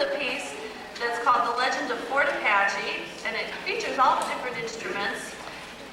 the piece that's called The Legend of Fort Apache, and it features all the different instruments.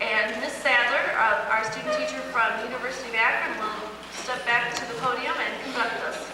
And Miss Sadler, our student teacher from the University of Akron, will step back to the podium and conduct us.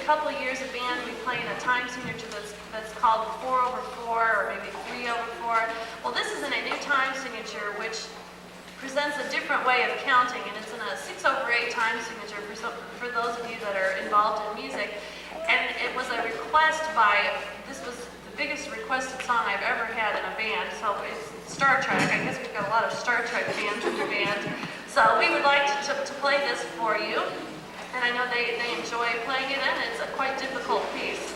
Couple years of band, we play in a time signature that's called 4/4 or maybe 3/4. Well, this is in a new time signature which presents a different way of counting, and it's in a 6/8 time signature for those of you that are involved in music. And it was a request this was the biggest requested song I've ever had in a band, so it's Star Trek. I guess we've got a lot of Star Trek fans in the band. So we would like to play this for you. And I know they enjoy playing it, and it's a quite difficult piece.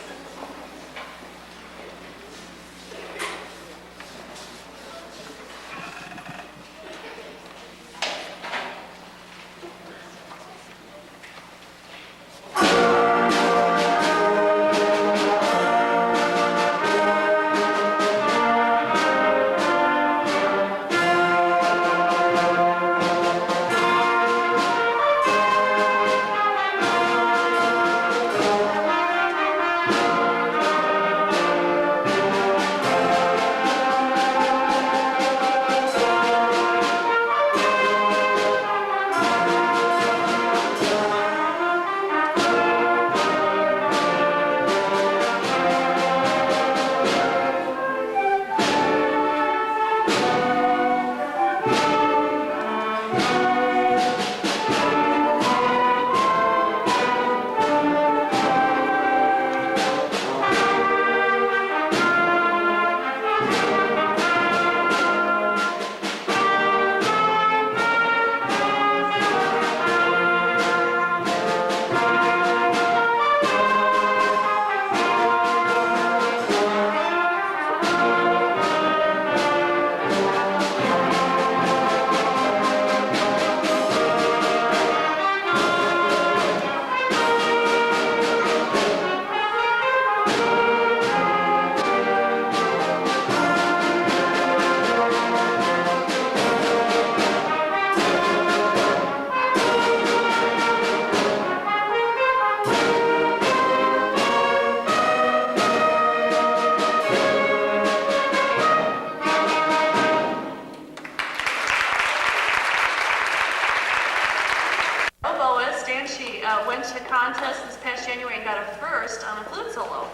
went to contest this past January and got a first on a flute solo.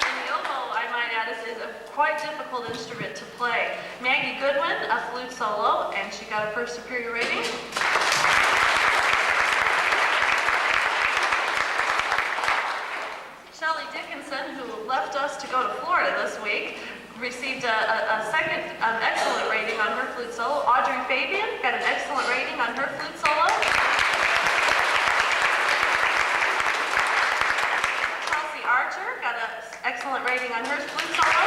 And the oboe, I might add, is a quite difficult instrument to play. Maggie Goodwin, a flute solo, and she got a first superior rating. Shelley Dickinson, who left us to go to Florida this week, received a second excellent rating on her flute solo. Audrey Fabian got an excellent rating on her flute solo. Chelsea Archer got an excellent rating on her flute solo.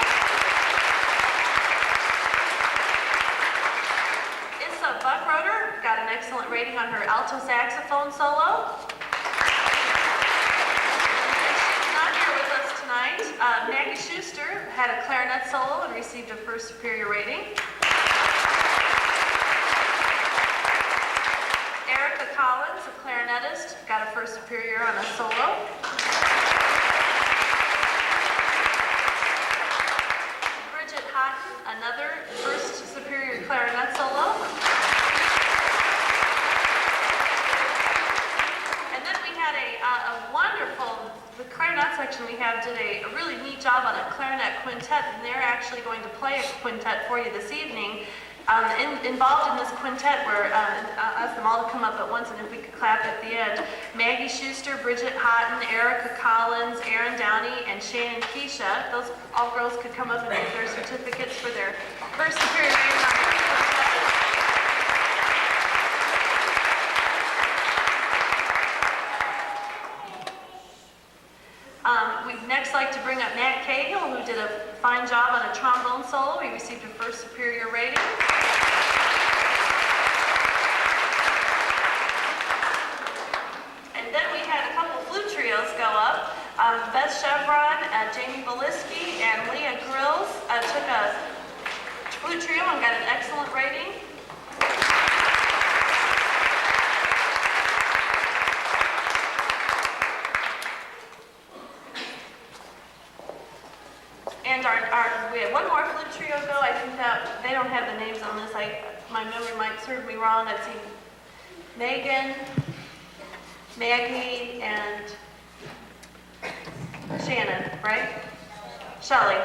Issa Buckroeder got an excellent rating on her alto saxophone solo. Maggie Schuster had a clarinet solo and received a first superior rating. Erica Collins, a clarinetist, got a first superior on a solo. Bridget Houghton, another first superior clarinet solo. And then we had a wonderful, the clarinet section we have did a really neat job on a clarinet quintet, and they're actually going to play a quintet for you this evening. Involved in this quintet were, I'll ask them all to come up at once, and if we could clap at the end, Maggie Schuster, Bridget Houghton, Erica Collins, Erin Downey, and Shannon Keisha. Those all girls could come up and get their certificates for their first superior rating on their quintet. We'd next like to bring up Matt Cahill, who did a fine job on a trombone solo. He received a first superior rating. And then we had a couple flute trios go up. Beth Chevron, Jamie Beliski, and Leah Grills took a flute trio and got an excellent rating. And we had one more flute trio go. I think that they don't have the names on this. My memory might serve me wrong. Let's see. Megan, Maggie, and Shannon, right? Shelley.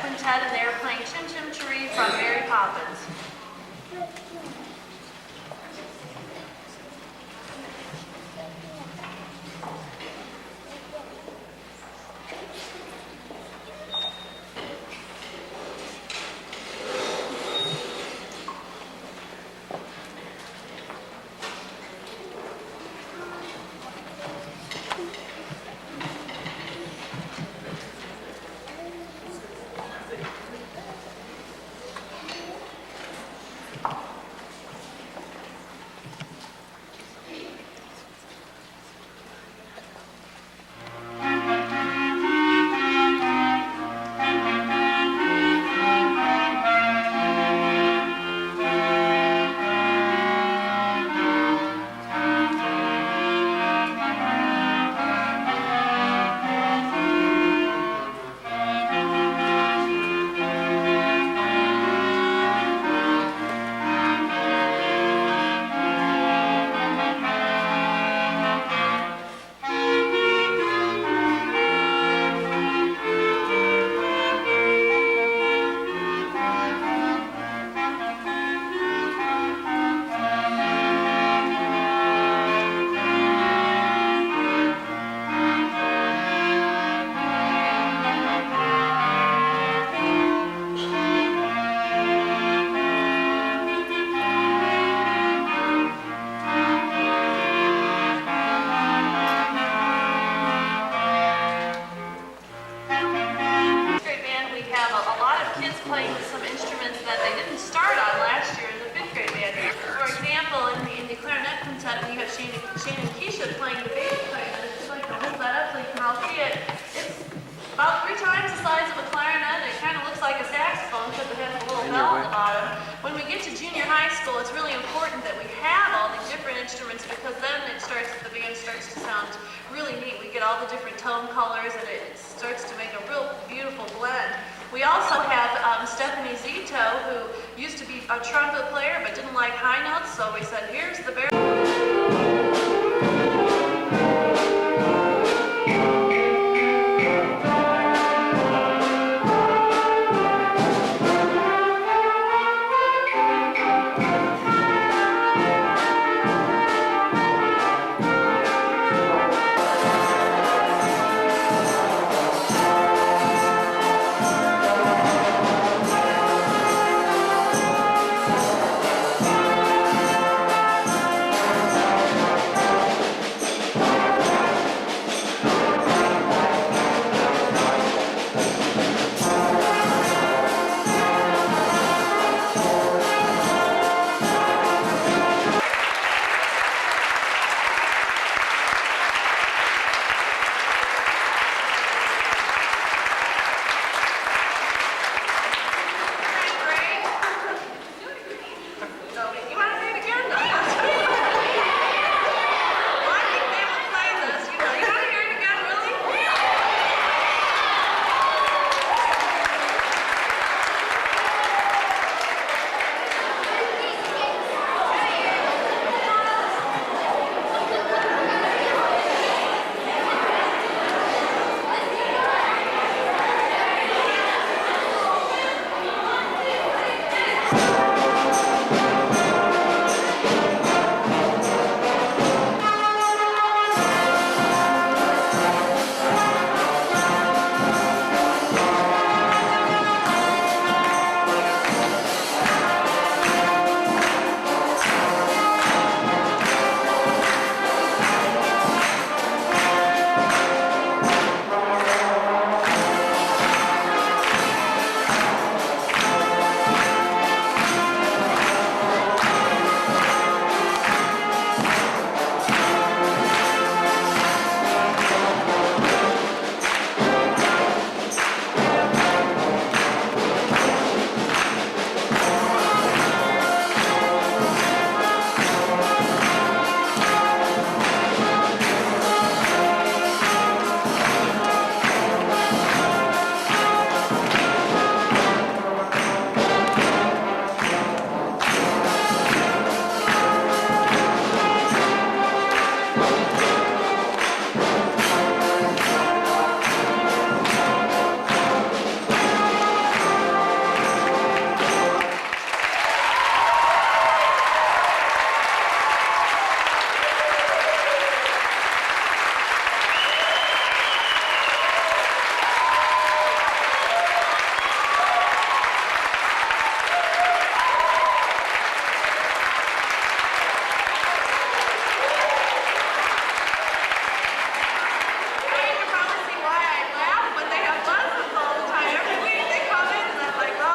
Quintet, and they were playing Chim Chim Cheree from Mary Poppins. Playing some instruments that they didn't start on last year in the 5th grade band. For example, in the clarinet quintet, we have Shane and Keisha playing the bass clarinet. I'd just like to hold that up so you can all see it. It's about 3 times the size of a clarinet. It kind of looks like a saxophone because it has a little bell at the bottom. When we get to junior high school, it's really important that we have all these different instruments because then the band starts to sound really neat. We get all the different tone colors and it starts to make a real beautiful blend. We also have Stephanie Zito, who used to be a trumpet player but didn't like high notes, so we said, here's the baritone.